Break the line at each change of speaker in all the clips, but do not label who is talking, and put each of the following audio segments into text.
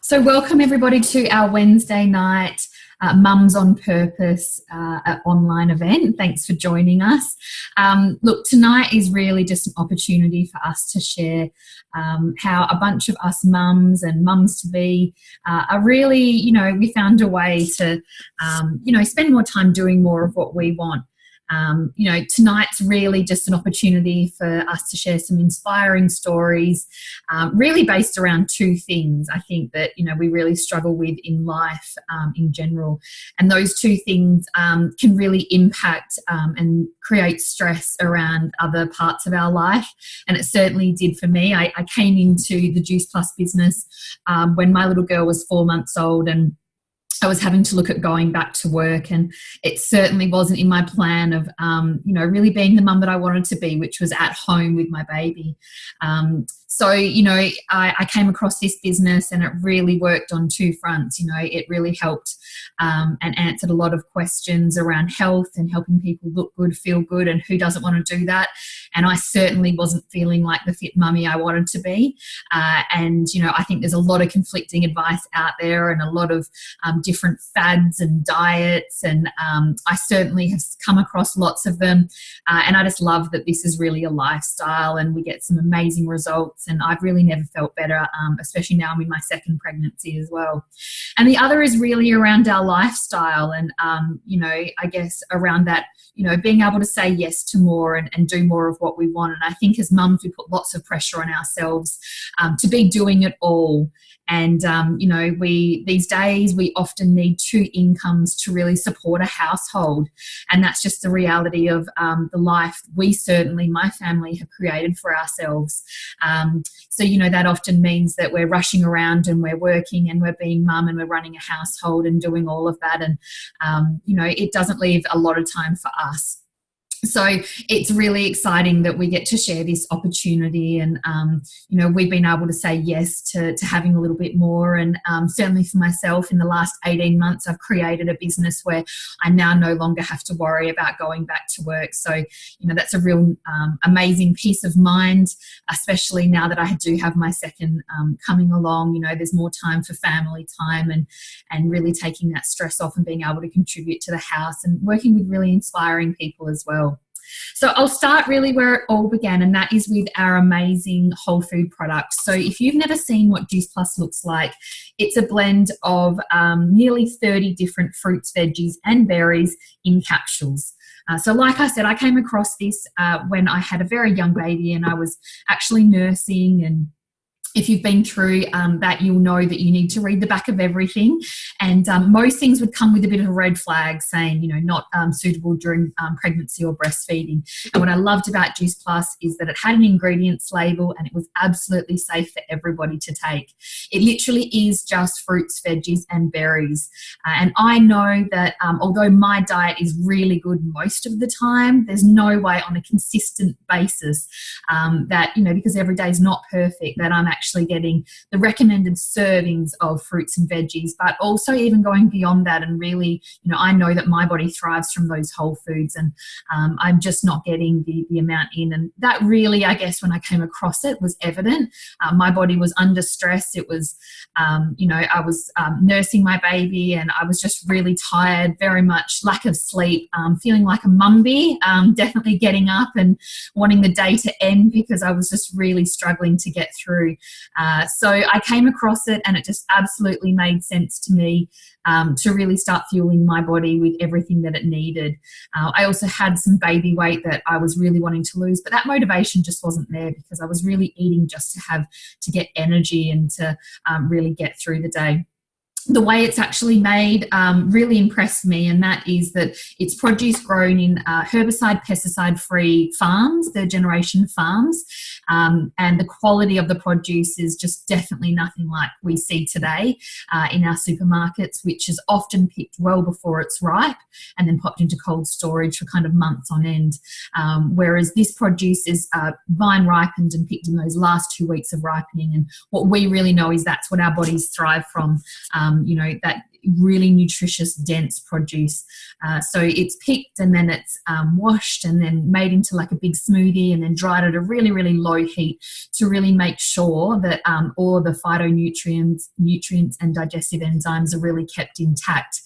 So welcome everybody to our Wednesday night Mums on Purpose online event. Thanks for joining us. Look, tonight is really just an opportunity for us to share how a bunch of us mums and mums-to-be are really, we found a way to, spend more time doing more of what we want. Tonight's really just an opportunity for us to share some inspiring stories, really based around two things I think that, we really struggle with in life in general. And those two things can really impact and create stress around other parts of our life. And it certainly did for me. I came into the Juice Plus business when my little girl was 4 months old, and I was having to look at going back to work, and it certainly wasn't in my plan of, really being the mum that I wanted to be, which was at home with my baby. So, I came across this business and it really worked on two fronts. It really helped and answered a lot of questions around health and helping people look good, feel good, and who doesn't want to do that. And I certainly wasn't feeling like the fit mummy I wanted to be. I think there's a lot of conflicting advice out there and a lot of different fads and diets, and I certainly have come across lots of them, and I just love that this is really a lifestyle and we get some amazing results, and I've really never felt better, especially now I'm in my second pregnancy as well. And the other is really around our lifestyle and I guess around that, being able to say yes to more and do more of what we want. And I think as mums we put lots of pressure on ourselves to be doing it all. And, these days we often need two incomes to really support a household. And that's just the reality of the life we certainly, my family, have created for ourselves. That often means that we're rushing around and we're working and we're being mum and we're running a household and doing all of that. And, it doesn't leave a lot of time for us. So it's really exciting that we get to share this opportunity, and we've been able to say yes to having a little bit more. And certainly for myself, in the last 18 months I've created a business where I now no longer have to worry about going back to work. So that's a real amazing peace of mind, especially now that I do have my second coming along. There's more time for family time and really taking that stress off and being able to contribute to the house and working with really inspiring people as well. So I'll start really where it all began, and that is with our amazing whole food products. So if you've never seen what Juice Plus looks like, it's a blend of nearly 30 different fruits, veggies and berries in capsules. So like I said, I came across this when I had a very young baby and I was actually nursing, and if you've been through that, you'll know that you need to read the back of everything. And most things would come with a bit of a red flag saying, not suitable during pregnancy or breastfeeding. And what I loved about Juice Plus is that it had an ingredients label and it was absolutely safe for everybody to take. It literally is just fruits, veggies and berries. And I know that although my diet is really good most of the time, there's no way on a consistent basis that, because every day is not perfect, that I'm actually getting the recommended servings of fruits and veggies, but also even going beyond that. And really, I know that my body thrives from those whole foods, and I'm just not getting the amount in. And that really, I guess, when I came across it, was evident. My body was under stress. It was, I was nursing my baby, and I was just really tired, very much lack of sleep, feeling like a mumby, definitely getting up and wanting the day to end because I was just really struggling to get through. So I came across it and it just absolutely made sense to me to really start fueling my body with everything that it needed. I also had some baby weight that I was really wanting to lose, but that motivation just wasn't there because I was really eating just to get energy and to really get through the day. The way it's actually made really impressed me, and that is that it's produce grown in herbicide, pesticide-free farms, third generation farms, and the quality of the produce is just definitely nothing like we see today in our supermarkets, which is often picked well before it's ripe and then popped into cold storage for kind of months on end, whereas this produce is vine ripened and picked in those last 2 weeks of ripening. And what we really know is that's what our bodies thrive from. That really nutritious, dense produce. So it's picked and then it's washed and then made into like a big smoothie and then dried at a really, really low heat to really make sure that all of the phytonutrients, nutrients and digestive enzymes are really kept intact,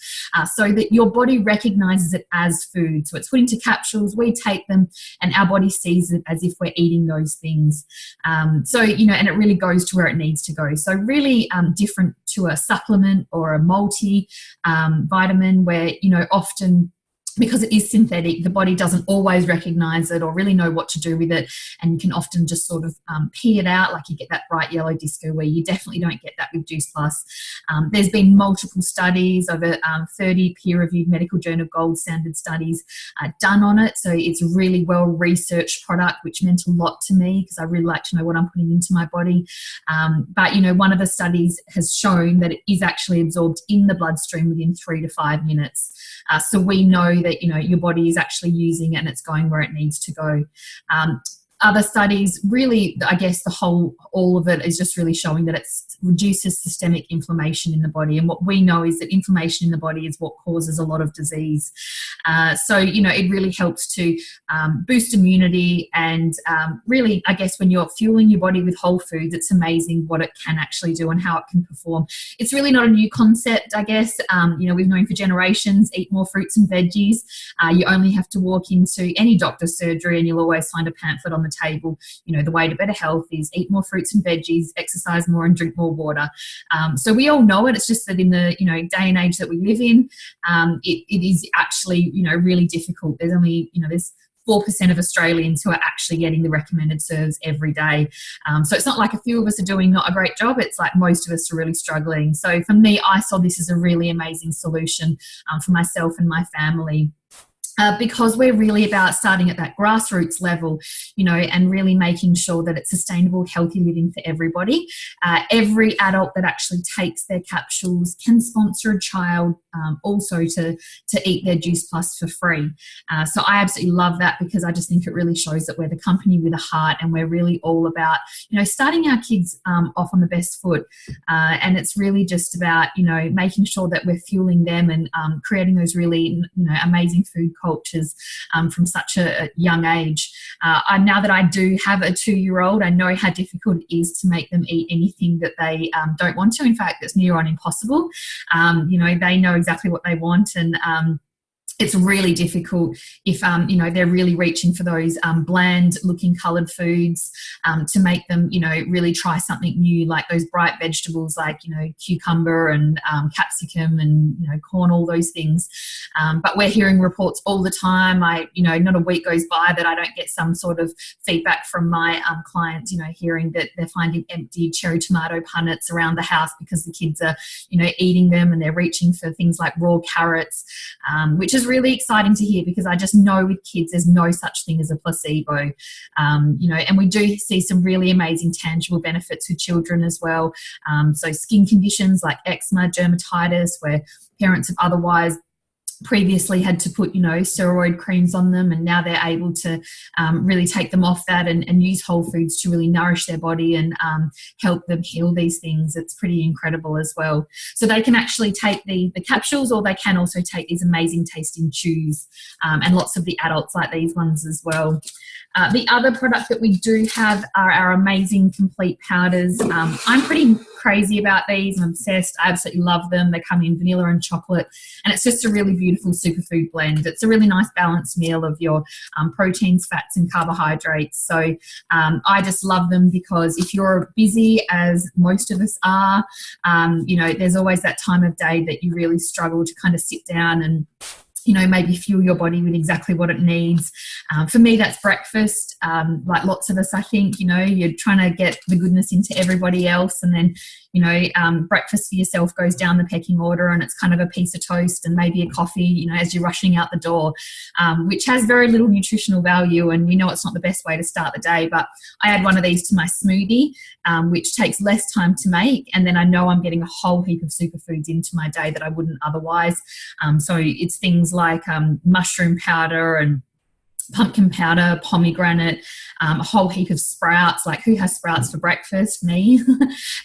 so that your body recognizes it as food. So it's put into capsules, we take them, and our body sees it as if we're eating those things. So, you know, and it really goes to where it needs to go. So really different to a supplement or a multi vitamin where, you know, often because it is synthetic, the body doesn't always recognize it or really know what to do with it, and you can often just sort of pee it out, like you get that bright yellow disco where you definitely don't get that with Juice Plus. There's been multiple studies, over 30 peer-reviewed medical journal gold standard studies done on it, so it's a really well-researched product, which meant a lot to me because I really like to know what I'm putting into my body. But, you know, one of the studies has shown that it is actually absorbed in the bloodstream within 3 to 5 minutes. So we know that, you know, your body is actually using it and it's going where it needs to go. Other studies, really, I guess all of it is just really showing that it reduces systemic inflammation in the body. And what we know is that inflammation in the body is what causes a lot of disease. So, you know, it really helps to boost immunity and really, I guess, when you're fueling your body with whole foods, it's amazing what it can actually do and how it can perform. It's really not a new concept, I guess. You know, we've known for generations, eat more fruits and veggies. You only have to walk into any doctor's surgery and you'll always find a pamphlet on the table. You know, the way to better health is eat more fruits and veggies, exercise more and drink more water. So we all know it. It's just that in the, you know, day and age that we live in, it is actually, you know, really difficult. There's only, you know, there's 4% of Australians who are actually getting the recommended serves every day. So it's not like a few of us are doing not a great job. It's like most of us are really struggling. So for me, I saw this as a really amazing solution for myself and my family. Because we're really about starting at that grassroots level, you know, and really making sure that it's sustainable, healthy living for everybody. Every adult that actually takes their capsules can sponsor a child also to eat their Juice Plus for free. So I absolutely love that because I just think it really shows that we're the company with a heart and we're really all about, you know, starting our kids off on the best foot. And it's really just about, you know, making sure that we're fueling them and creating those really, you know, amazing food cultures from such a young age. Now that I do have a 2-year-old, I know how difficult it is to make them eat anything that they don't want to. In fact, it's near on impossible. You know, they know exactly what they want, and it's really difficult if, you know, they're really reaching for those bland looking coloured foods to make them, you know, really try something new, like those bright vegetables like, you know, cucumber and capsicum and, you know, corn, all those things. But we're hearing reports all the time. You know, not a week goes by that I don't get some sort of feedback from my clients, you know, hearing that they're finding empty cherry tomato punnets around the house because the kids are, you know, eating them, and they're reaching for things like raw carrots, which is really exciting to hear because I just know with kids there's no such thing as a placebo. You know, and we do see some really amazing tangible benefits with children as well. So skin conditions like eczema, dermatitis, where parents have otherwise previously had to put, you know, steroid creams on them, and now they're able to really take them off that and use whole foods to really nourish their body and help them heal these things. It's pretty incredible as well. So they can actually take the capsules, or they can also take these amazing tasting chews, and lots of the adults like these ones as well. The other product that we do have are our amazing complete powders. I'm pretty crazy about these. I'm obsessed. I absolutely love them. They come in vanilla and chocolate, and it's just a really beautiful superfood blend. It's a really nice balanced meal of your proteins, fats and carbohydrates. So I just love them because if you're busy, as most of us are, you know, there's always that time of day that you really struggle to kind of sit down and, you know, maybe fuel your body with exactly what it needs. For me, that's breakfast. Like lots of us, I think, you know, you're trying to get the goodness into everybody else, and then, you know, breakfast for yourself goes down the pecking order, and it's kind of a piece of toast and maybe a coffee, you know, as you're rushing out the door, which has very little nutritional value, and we know it's not the best way to start the day. But I add one of these to my smoothie, which takes less time to make, and then I know I'm getting a whole heap of superfoods into my day that I wouldn't otherwise. So it's things like mushroom powder and pumpkin powder, pomegranate, a whole heap of sprouts. Like, who has sprouts for breakfast? Me.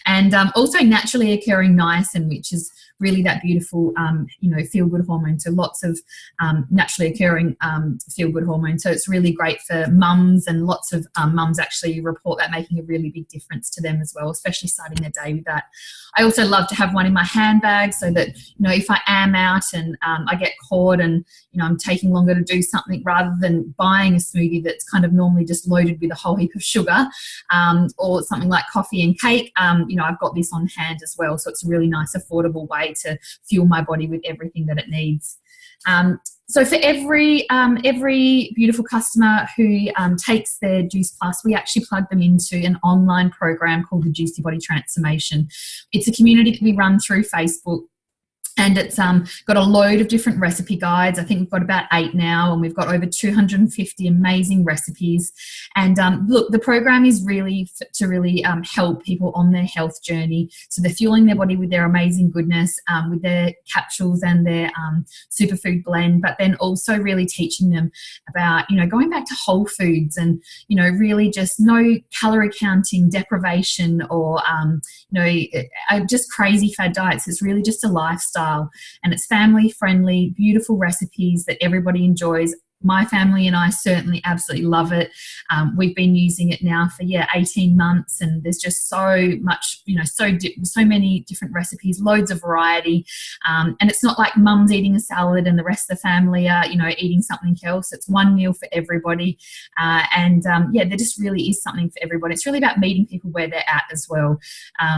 And also naturally occurring niacin, which is really that beautiful, feel-good hormone. So lots of naturally occurring feel-good hormone. So it's really great for mums, and lots of mums actually report that making a really big difference to them as well, especially starting their day with that. I also love to have one in my handbag so that, if I am out and I get caught and, I'm taking longer to do something, rather than buying a smoothie that's kind of normally just loaded with a whole heap of sugar, or something like coffee and cake, I've got this on hand as well. So it's a really nice, affordable way to fuel my body with everything that it needs. So for every beautiful customer who takes their Juice Plus, we actually plug them into an online program called the Juicy Body Transformation. It's a community that we run through Facebook. And it's got a load of different recipe guides. I think we've got about 8 now, and we've got over 250 amazing recipes. And look, the program is really to really help people on their health journey. So they're fueling their body with their amazing goodness, with their capsules and their superfood blend, but then also really teaching them about, going back to whole foods and, really just no calorie counting, deprivation, or, just crazy fad diets. It's really just a lifestyle. And it's family friendly, beautiful recipes that everybody enjoys. My family and I certainly absolutely love it. We've been using it now for 18 months, and there's just so much, so many different recipes, loads of variety. And it's not like mum's eating a salad and the rest of the family are, eating something else. It's one meal for everybody. There just really is something for everybody. It's really about meeting people where they're at as well.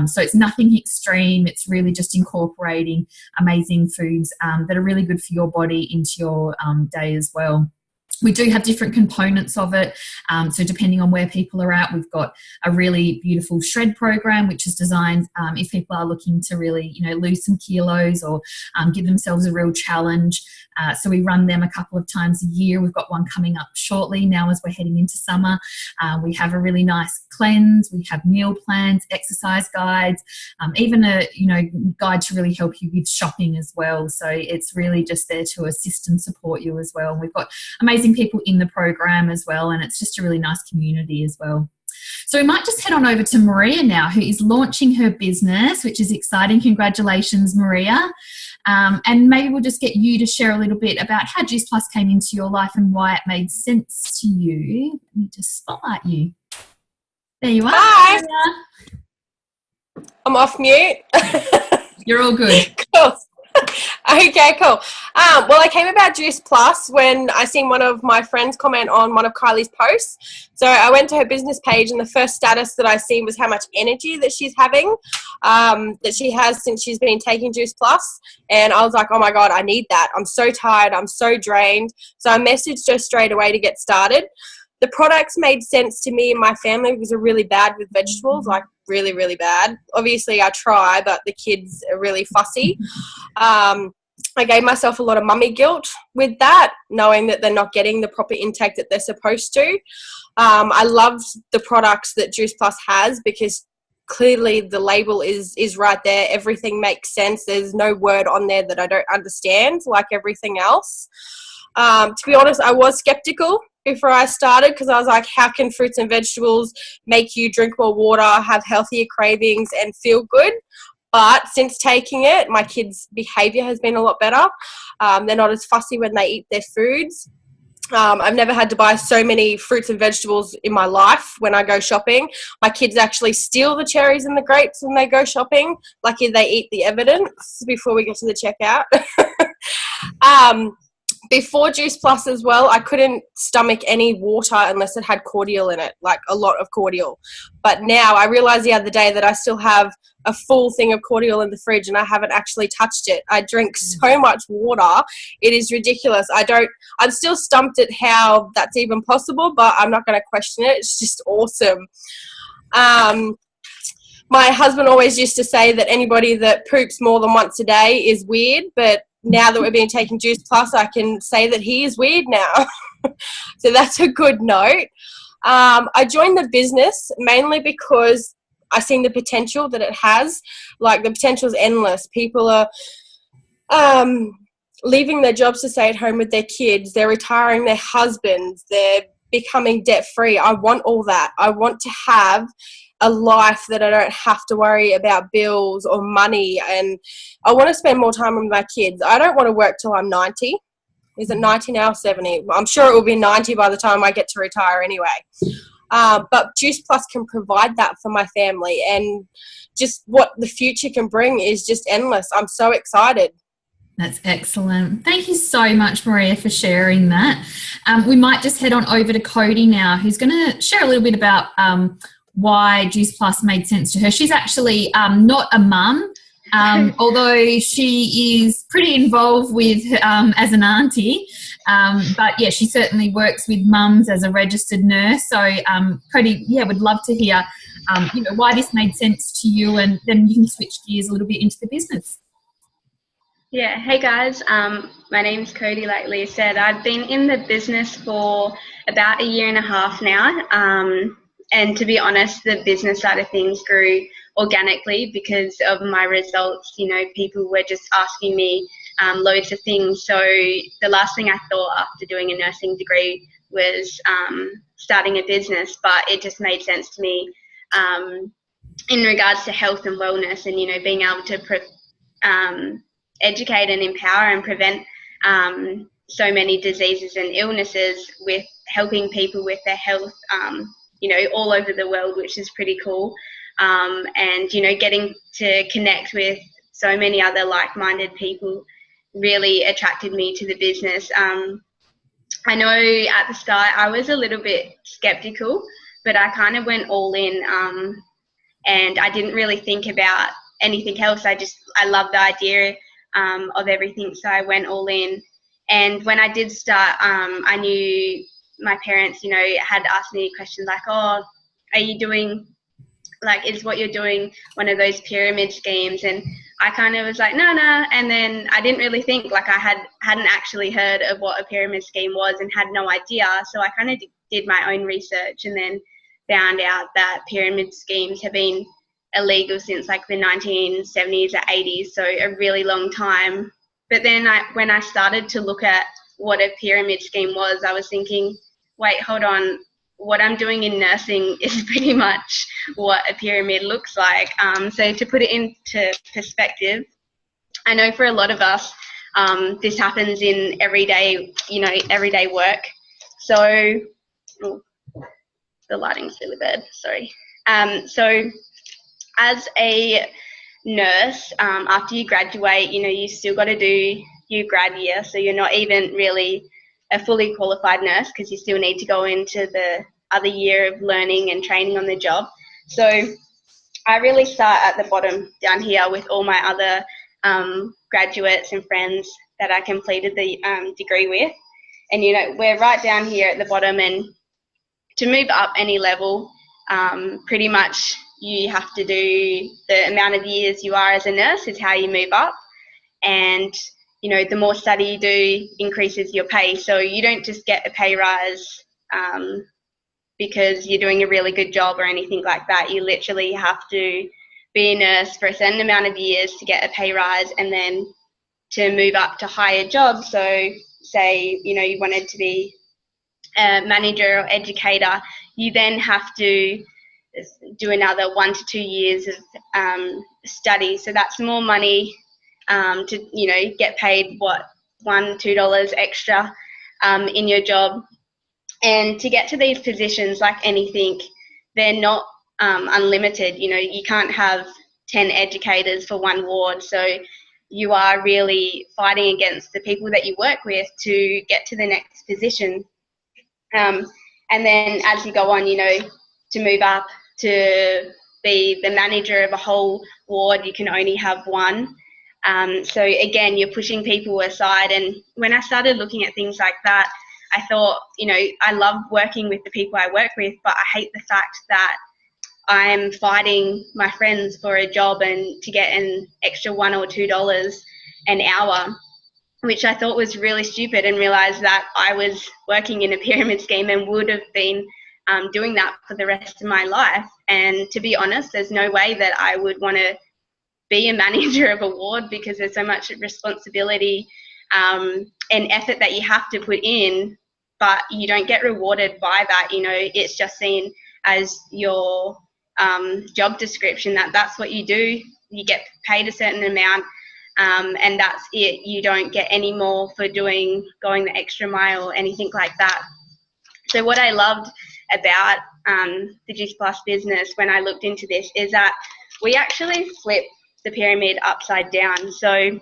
So it's nothing extreme. It's really just incorporating amazing foods that are really good for your body into your day as well. We do have different components of it. So depending on where people are at, we've got a really beautiful shred program, which is designed if people are looking to really, lose some kilos or give themselves a real challenge. So we run them a couple of times a year. We've got one coming up shortly now as we're heading into summer. We have a really nice cleanse. We have meal plans, exercise guides, even a, guide to really help you with shopping as well. So it's really just there to assist and support you as well. And we've got amazing people in the program as well, and it's just a really nice community as well. So we might just head on over to Maria now, who is launching her business, which is exciting. Congratulations, Maria. And maybe we'll just get you to share a little bit about how Juice Plus came into your life and why it made sense to you. Let me just spotlight you. There you are.
Hi. Maria. I'm off mute.
You're all good.
Cool. Okay, cool. Well, I came about Juice Plus when I seen one of my friends comment on one of Kylie's posts. So I went to her business page, and the first status that I seen was how much energy that she's having, that she has since she's been taking Juice Plus. And I was like, oh my God, I need that. I'm so tired. I'm so drained. So I messaged her straight away to get started. The products made sense to me and my family because we're really bad with vegetables, like really, really bad. Obviously, I try, but the kids are really fussy. I gave myself a lot of mummy guilt with that, knowing that they're not getting the proper intake that they're supposed to. I love the products that Juice Plus has because clearly the label is right there. Everything makes sense. There's no word on there that I don't understand, like everything else. To be honest, I was skeptical before I started because I was like, how can fruits and vegetables make you drink more water, have healthier cravings and feel good? But since taking it, my kids' behaviour has been a lot better. They're not as fussy when they eat their foods. I've never had to buy so many fruits and vegetables in my life when I go shopping. My kids actually steal the cherries and the grapes when they go shopping. Lucky they eat the evidence before we get to the checkout. Before Juice Plus as well, I couldn't stomach any water unless it had cordial in it, like a lot of cordial. But now I realised the other day that I still have a full thing of cordial in the fridge and I haven't actually touched it. I drink so much water. It is ridiculous. I'm still stumped at how that's even possible, but I'm not going to question it. It's just awesome. My husband always used to say that anybody that poops more than once a day is weird, but now that we've been taking Juice Plus, I can say that he is weird now. So that's a good note. I joined the business mainly because I seen the potential that it has. Like, the potential is endless. People are leaving their jobs to stay at home with their kids, they're retiring their husbands, they're becoming debt-free. I want all that. I want to have a life that I don't have to worry about bills or money, and I want to spend more time with my kids. I don't want to work till I'm 90. Is it 90 now, 70? I'm sure it will be 90 by the time I get to retire anyway. But Juice Plus can provide that for my family, and just what the future can bring is just endless. I'm so excited.
That's excellent. Thank you so much, Maria, for sharing that. We might just head on over to Cody now, who's going to share a little bit about why Juice Plus made sense to her. She's actually not a mum, although she is pretty involved with as an auntie. But yeah, she certainly works with mums as a registered nurse. So Cody, yeah, would love to hear why this made sense to you, and then you can switch gears a little bit into the business.
Yeah, hey guys, my name's Cody, like Leah said. I've been in the business for about 1.5 years now, and to be honest, the business side of things grew organically because of my results. People were just asking me loads of things. So the last thing I thought after doing a nursing degree was starting a business, but it just made sense to me in regards to health and wellness, and being able to educate and empower and prevent so many diseases and illnesses, with helping people with their health, all over the world, which is pretty cool. And getting to connect with so many other like-minded people really attracted me to the business. I know at the start I was a little bit skeptical, but I kind of went all in, and I didn't really think about anything else. I loved the idea of everything, so I went all in. And when I did start, I knew my parents, had asked me questions like, "Oh, are you doing, is what you're doing one of those pyramid schemes?" And I kind of was like, no. And then I didn't really think, I hadn't actually heard of what a pyramid scheme was and had no idea. So I kind of did my own research, and then found out that pyramid schemes have been illegal since the 1970s or 80s, so a really long time. But then when I started to look at what a pyramid scheme was, I was thinking, wait, hold on, what I'm doing in nursing is pretty much what a pyramid looks like. So to put it into perspective, I know for a lot of us, this happens in everyday work. So, the lighting's really bad, sorry. So as a nurse, after you graduate, you still got to do your grad year, so you're not even really a fully qualified nurse because you still need to go into the other year of learning and training on the job. So I really start at the bottom down here with all my other graduates and friends that I completed the degree with. And, we're right down here at the bottom, and to move up any level, pretty much you have to do the amount of years you are as a nurse is how you move up. And, the more study you do increases your pay. So you don't just get a pay rise because you're doing a really good job or anything like that. You literally have to be a nurse for a certain amount of years to get a pay rise, and then to move up to higher jobs. So say, you wanted to be a manager or educator, you then have to do another 1 to 2 years of study. So that's more money to, get paid, $1-2 extra in your job. And to get to these positions, like anything, they're not unlimited. You can't have 10 educators for one ward. So you are really fighting against the people that you work with to get to the next position. And then as you go on, to move up to be the manager of a whole ward, you can only have one. So again, you're pushing people aside. And when I started looking at things like that, I thought, I love working with the people I work with, but I hate the fact that I'm fighting my friends for a job and to get an extra $1 or $2 an hour, which I thought was really stupid, and realized that I was working in a pyramid scheme and would have been doing that for the rest of my life. And to be honest, there's no way that I would want to be a manager of a ward, because there's so much responsibility and effort that you have to put in, but you don't get rewarded by that. You know, it's just seen as your job description, that's what you do. You get paid a certain amount, and that's it. You don't get any more for going the extra mile or anything like that. So what I loved about the Juice Plus business when I looked into this is that we actually flip the pyramid upside down. So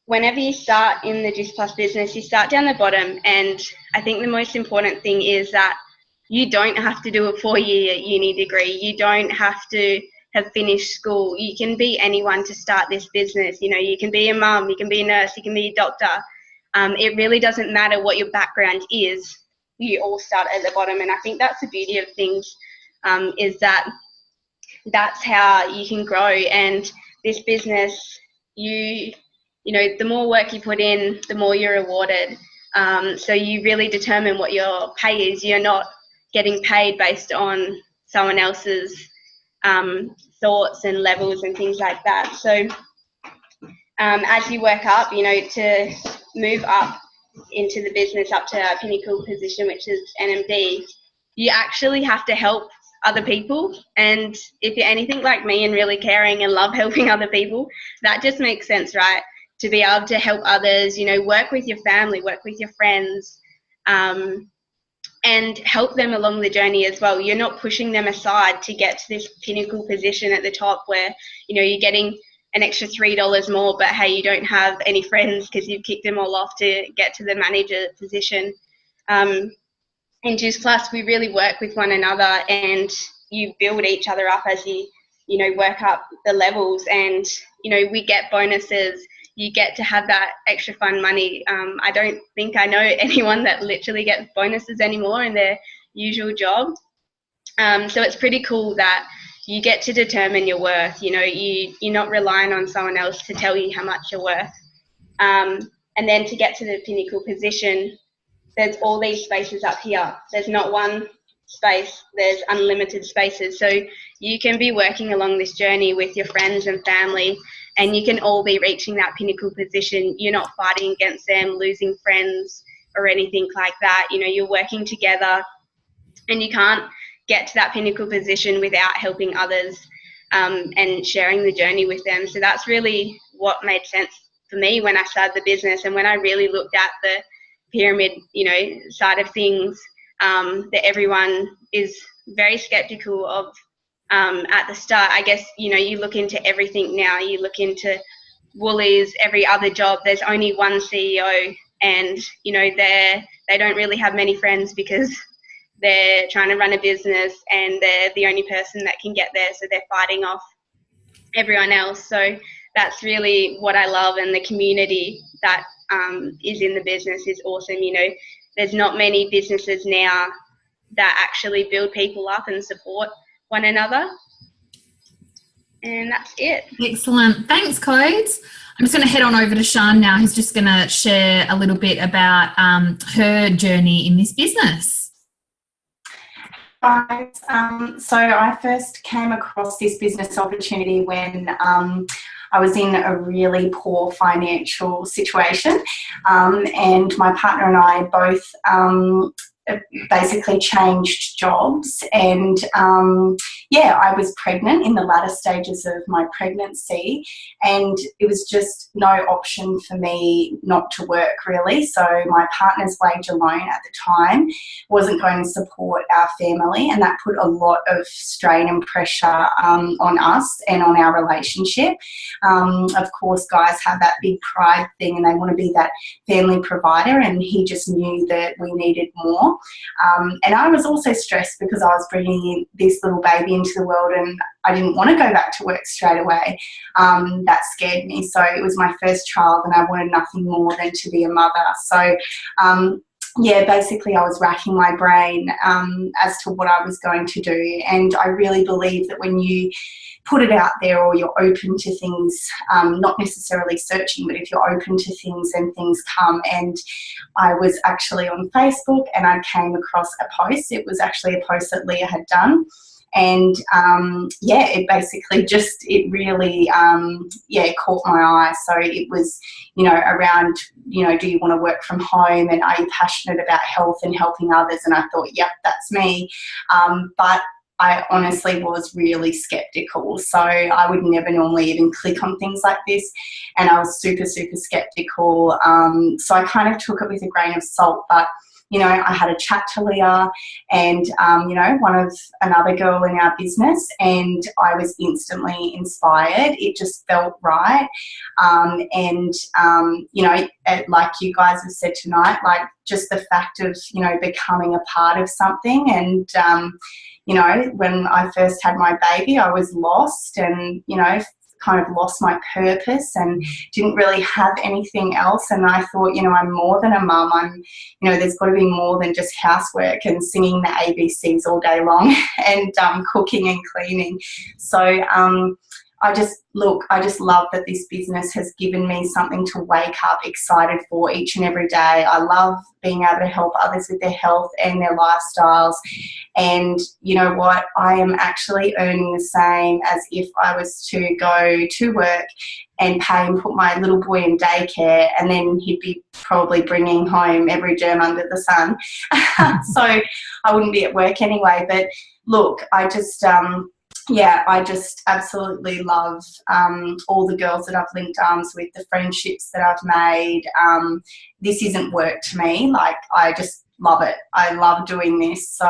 whenever you start in the Juice Plus business, you start down the bottom, and I think the most important thing is that you don't have to do a 4-year uni degree. You don't have to have finished school. You can be anyone to start this business. You know, you can be a mum, you can be a nurse, you can be a doctor. It really doesn't matter what your background is. You all start at the bottom, and I think that's the beauty of things, is that that's how you can grow. And this business, you know, the more work you put in, the more you're rewarded. So you really determine what your pay is. You're not getting paid based on someone else's thoughts and levels and things like that. So as you work up, you know, to move up into the business up to a pinnacle position, which is NMD, you actually have to help other people. And if you're anything like me and really caring and love helping other people, that just makes sense, right? To be able to help others, you know, work with your family, work with your friends, and help them along the journey as well. You're not pushing them aside to get to this pinnacle position at the top where, you know, you're getting an extra $3 more, but hey, you don't have any friends because you've kicked them all off to get to the manager position. In Juice Plus, we really work with one another, and you build each other up as you know, work up the levels, and, you know, we get bonuses. You get to have that extra fun money. I don't think I know anyone that literally gets bonuses anymore in their usual job. So it's pretty cool that you get to determine your worth. You know, you're not relying on someone else to tell you how much you're worth. And then to get to the pinnacle position, there's all these spaces up here. There's not one space, there's unlimited spaces. So you can be working along this journey with your friends and family, and you can all be reaching that pinnacle position. You're not fighting against them, losing friends or anything like that. You know, you're working together, and you can't get to that pinnacle position without helping others and sharing the journey with them. So that's really what made sense for me when I started the business, and when I really looked at the pyramid, you know, side of things, that everyone is very skeptical of. At the start, I guess, you know, you look into everything now. You look into Woolies, every other job, there's only one CEO, and, you know, they don't really have many friends because they're trying to run a business and they're the only person that can get there, so they're fighting off everyone else. So that's really what I love, and the community that is in the business is awesome. You know, there's not many businesses now that actually build people up and support one another, and that's it.
Excellent. Thanks, Codes. I'm just going to head on over to Sian now, who's just going to share a little bit about her journey in this business.
Right. So I first came across this business opportunity when I was in a really poor financial situation, and my partner and I both basically changed jobs, and I was pregnant in the latter stages of my pregnancy, and it was just no option for me not to work, really. So my partner's wage alone at the time wasn't going to support our family, and that put a lot of strain and pressure on us and on our relationship. Of course, guys have that big pride thing and they want to be that family provider, and he just knew that we needed more. And I was also stressed because I was bringing in this little baby into the world, and I didn't want to go back to work straight away. That scared me. So it was my first child, and I wanted nothing more than to be a mother. So basically I was racking my brain as to what I was going to do. And I really believe that when you put it out there, or you're open to things, not necessarily searching, but if you're open to things, then things come. And I was actually on Facebook, and I came across a post. It was actually a post that Leah had done, And it basically it really caught my eye. So it was, around, do you want to work from home, and are you passionate about health and helping others? And I thought, yep, that's me. But I honestly was really skeptical. So I would never normally even click on things like this. And I was super, super skeptical. So I kind of took it with a grain of salt. But, I had a chat to Leah and, another girl in our business, and I was instantly inspired. It just felt right. Like you guys have said tonight, like just the fact of, becoming a part of something. And, when I first had my baby, I was lost and, kind of lost my purpose and didn't really have anything else. And I thought, I'm more than a mum. There's got to be more than just housework and singing the ABCs all day long and cooking and cleaning. So I just love that this business has given me something to wake up excited for each and every day. I love being able to help others with their health and their lifestyles. And you know what? I am actually earning the same as if I was to go to work and pay and put my little boy in daycare, and then he'd be probably bringing home every germ under the sun. So I wouldn't be at work anyway. But look, I just absolutely love all the girls that I've linked arms with, the friendships that I've made. This isn't work to me. Like, I just love it. I love doing this. So,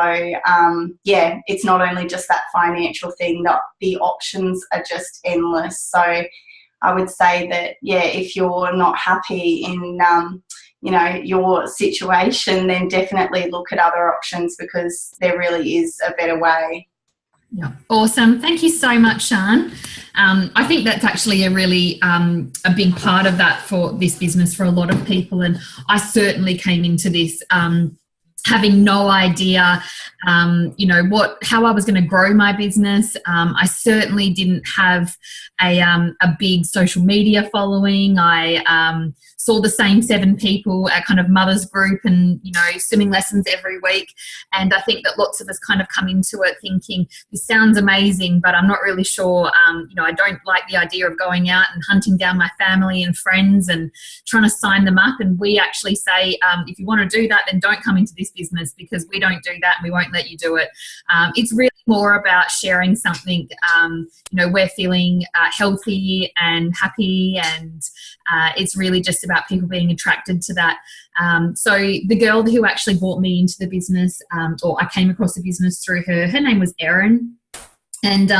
it's not only just that financial thing, the options are just endless. So I would say that, if you're not happy in your situation, then definitely look at other options, because there really is a better way.
Yeah, awesome. Thank you so much, Sian. I think that's actually a really a big part of that for this business for a lot of people. And I certainly came into this having no idea, how I was going to grow my business. I certainly didn't have a big social media following. I saw the same 7 people at kind of mother's group and, swimming lessons every week. And I think that lots of us kind of come into it thinking, this sounds amazing, but I'm not really sure. I don't like the idea of going out and hunting down my family and friends and trying to sign them up. And we actually say, if you want to do that, then don't come into this business, because we don't do that and we won't let you do it. It's really more about sharing something, we're feeling healthy and happy, and it's really just about people being attracted to that. So the girl who actually brought me into the business, or I came across the business through her name was Erin. And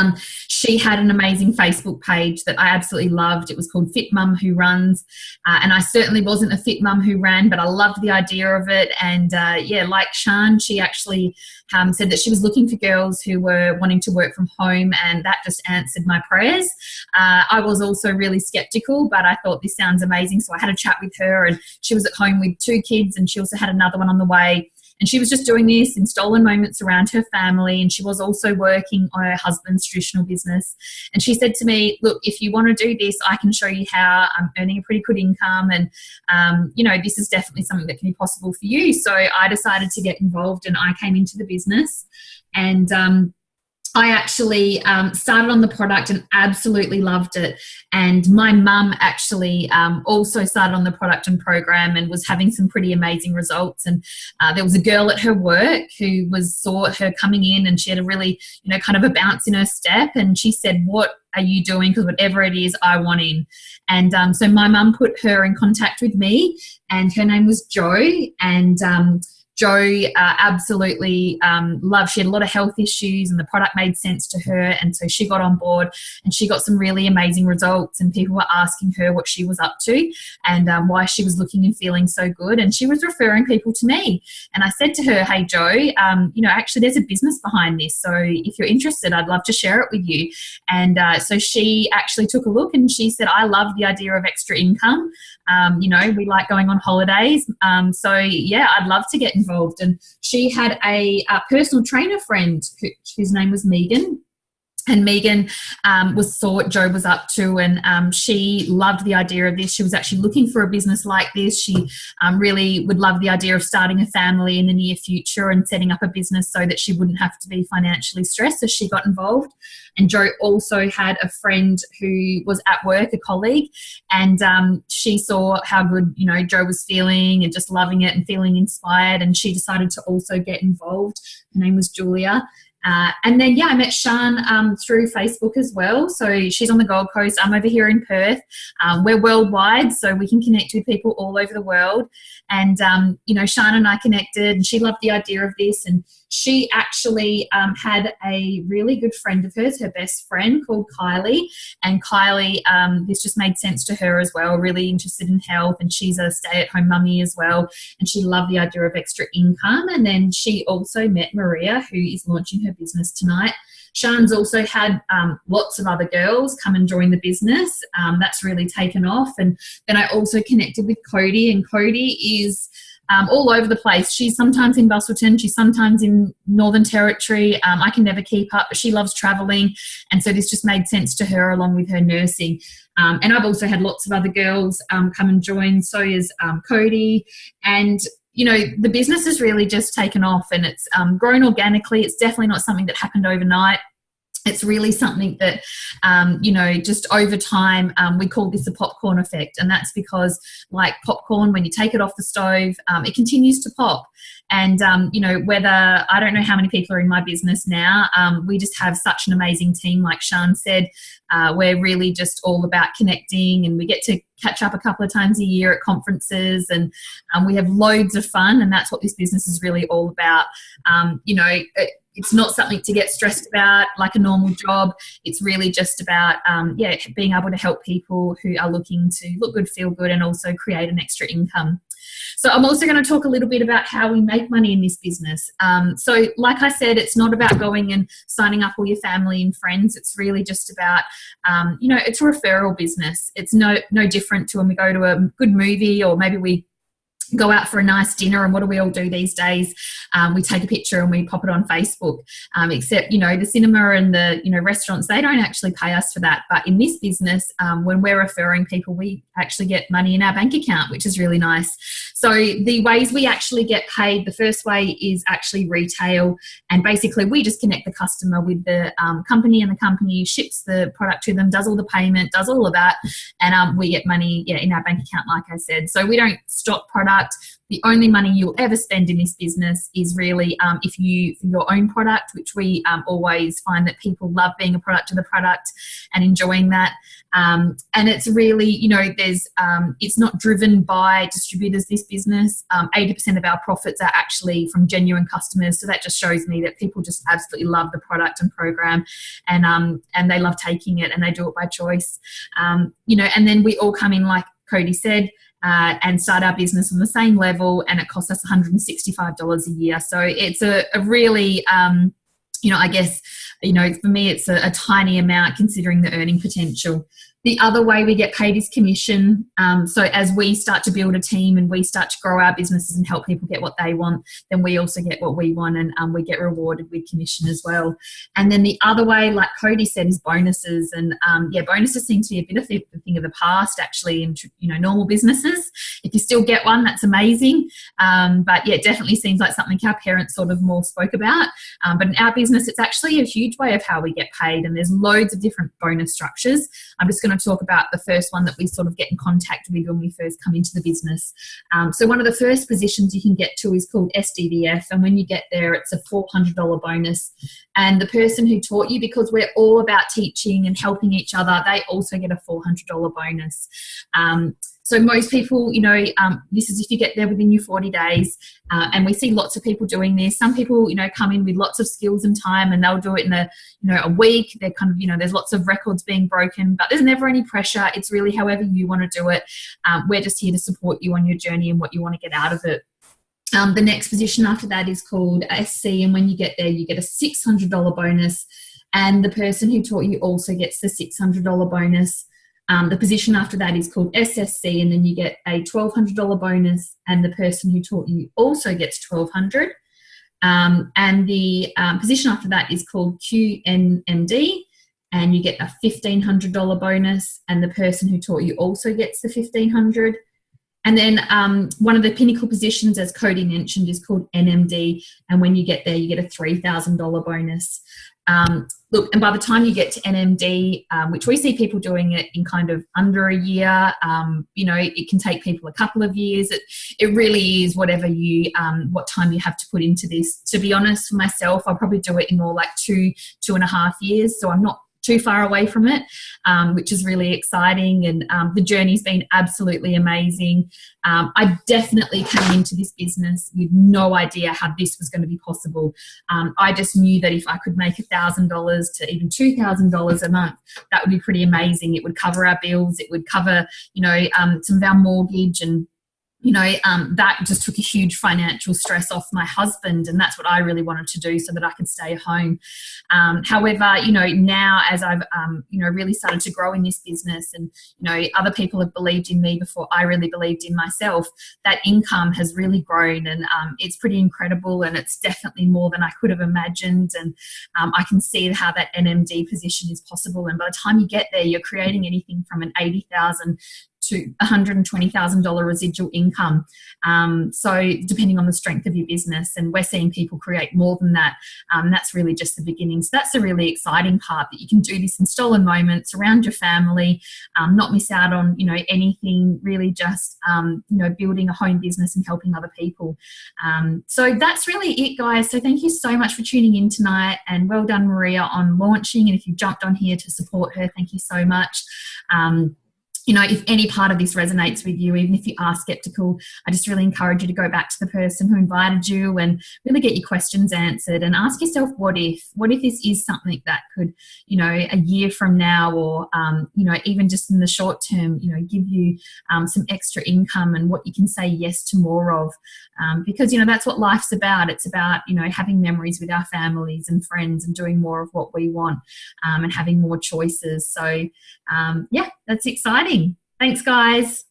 she had an amazing Facebook page that I absolutely loved. It was called Fit Mum Who Runs. And I certainly wasn't a fit mum who ran, but I loved the idea of it. And like Sian, she actually said that she was looking for girls who were wanting to work from home, and that just answered my prayers. I was also really skeptical, but I thought this sounds amazing. So I had a chat with her, and she was at home with 2 kids, and she also had another one on the way. And she was just doing this in stolen moments around her family, and she was also working on her husband's traditional business. And she said to me, look, if you want to do this, I can show you how. I'm earning a pretty good income, and, this is definitely something that can be possible for you. So I decided to get involved, and I came into the business, and I actually started on the product and absolutely loved it. And my mum actually also started on the product and program and was having some pretty amazing results. And there was a girl at her work who saw her coming in, and she had a really, kind of a bounce in her step. And she said, what are you doing? Because whatever it is, I want in. And so my mum put her in contact with me, and her name was Jo. And Jo absolutely loved, she had a lot of health issues, and the product made sense to her, and so she got on board, and she got some really amazing results, and people were asking her what she was up to and why she was looking and feeling so good, and she was referring people to me. And I said to her, hey Jo, actually there's a business behind this, so if you're interested, I'd love to share it with you. And so she actually took a look, and she said, I love the idea of extra income. We like going on holidays. I'd love to get involved. And she had a personal trainer friend whose name was Megan. And Megan saw what Joe was up to, and she loved the idea of this. She was actually looking for a business like this. She really would love the idea of starting a family in the near future and setting up a business so that she wouldn't have to be financially stressed as she got involved. And Joe also had a friend who was at work, a colleague, and she saw how good, you know, Joe was feeling and just loving it and feeling inspired, and she decided to also get involved. Her name was Julia. And then, I met Sian through Facebook as well. So she's on the Gold Coast. I'm over here in Perth. We're worldwide, so we can connect with people all over the world. And, Sian and I connected, and she loved the idea of this. And she actually had a really good friend of hers, her best friend, called Kylie. And Kylie, this just made sense to her as well, really interested in health. And she's a stay-at-home mummy as well. And she loved the idea of extra income. And then she also met Maria, who is launching her business tonight. Sian's also had lots of other girls come and join the business. That's really taken off. And then I also connected with Cody, and Cody is all over the place. She's sometimes in Busselton, she's sometimes in Northern Territory. I can never keep up, but she loves traveling, and so this just made sense to her along with her nursing. And I've also had lots of other girls come and join. So is Cody. And the business has really just taken off, and it's grown organically. It's definitely not something that happened overnight. It's really something that, just over time, we call this a popcorn effect. And that's because, like popcorn, when you take it off the stove, it continues to pop. And, whether, I don't know how many people are in my business now, we just have such an amazing team. Like Sian said, we're really just all about connecting, and we get to catch up a couple of times a year at conferences, and we have loads of fun. And that's what this business is really all about. It's not something to get stressed about like a normal job. It's really just about, being able to help people who are looking to look good, feel good, and also create an extra income. So I'm also going to talk a little bit about how we make money in this business. So like I said, it's not about going and signing up all your family and friends. It's really just about, it's a referral business. It's no different to when we go to a good movie, or maybe we go out for a nice dinner, and what do we all do these days? We take a picture and we pop it on Facebook, except, the cinema and the, restaurants, they don't actually pay us for that. But in this business, when we're referring people, we actually get money in our bank account, which is really nice. So the ways we actually get paid, the first way is actually retail. And basically we just connect the customer with the company, and the company ships the product to them, does all the payment, does all of that. And we get money in our bank account, like I said. So we don't stock product. The only money you'll ever spend in this business is really for your own product, which we always find that people love being a product of the product and enjoying that. And it's really, it's not driven by distributors, this business. 80% of our profits are actually from genuine customers. So that just shows me that people just absolutely love the product and program, and they love taking it, and they do it by choice. And then we all come in, like Cody said, and start our business on the same level, and it costs us $165 a year. So it's a really, I guess, for me, it's a tiny amount considering the earning potential. The other way we get paid is commission. So as we start to build a team and we start to grow our businesses and help people get what they want, then we also get what we want, and we get rewarded with commission as well. And then the other way, like Cody said, is bonuses. And bonuses seem to be a bit of the thing of the past, actually, in normal businesses. If you still get one, that's amazing. But it definitely seems like something our parents sort of more spoke about. But in our business, it's actually a huge way of how we get paid, and there's loads of different bonus structures. I'm just going to talk about the first one that we sort of get in contact with when we first come into the business. So one of the first positions you can get to is called SDVF, and when you get there, it's a $400 bonus. And the person who taught you, because we're all about teaching and helping each other, they also get a $400 bonus. So most people, this is if you get there within your 40 days, and we see lots of people doing this. Some people, come in with lots of skills and time, and they'll do it in a week. They're kind of, there's lots of records being broken, but there's never any pressure. It's really however you want to do it. We're just here to support you on your journey and what you want to get out of it. The next position after that is called SC, and when you get there, you get a $600 bonus, and the person who taught you also gets the $600 bonus. The position after that is called SSC, and then you get a $1,200 bonus, and the person who taught you also gets $1,200. And the position after that is called QNMD, and you get a $1,500 bonus, and the person who taught you also gets the $1,500. And then one of the pinnacle positions, as Cody mentioned, is called NMD. And when you get there, you get a $3,000 bonus. Look, and by the time you get to NMD, which we see people doing it in kind of under a year, you know, it can take people a couple of years. It really is whatever you, what time you have to put into this. To be honest, for myself, I'll probably do it in more like 2.5 years. So I'm not too far away from it, which is really exciting, and the journey's been absolutely amazing. I definitely came into this business with no idea how this was going to be possible. I just knew that if I could make $1,000 to even $2,000 a month, that would be pretty amazing. It would cover our bills, it would cover, you know, some of our mortgage, and you know, that just took a huge financial stress off my husband, and that's what I really wanted to do so that I could stay home. However, you know, now as I've, you know, really started to grow in this business, and, you know, other people have believed in me before I really believed in myself, that income has really grown, and it's pretty incredible, and it's definitely more than I could have imagined. And I can see how that NMD position is possible. And by the time you get there, you're creating anything from an $80,000 to $120,000 residual income. So depending on the strength of your business, and we're seeing people create more than that. That's really just the beginning. So that's the really exciting part, that you can do this in stolen moments around your family, not miss out on, you know, anything, really just, you know, building a home business and helping other people. So that's really it, guys. So thank you so much for tuning in tonight, and well done, Maria, on launching. And if you jumped on here to support her, thank you so much. You know, if any part of this resonates with you, even if you are skeptical, I just really encourage you to go back to the person who invited you and really get your questions answered, and ask yourself, what if this is something that could, you know, a year from now, or, you know, even just in the short term, you know, give you some extra income, and what you can say yes to more of. Because, you know, that's what life's about. It's about, you know, having memories with our families and friends, and doing more of what we want, and having more choices. So, yeah, that's exciting. Thanks, guys.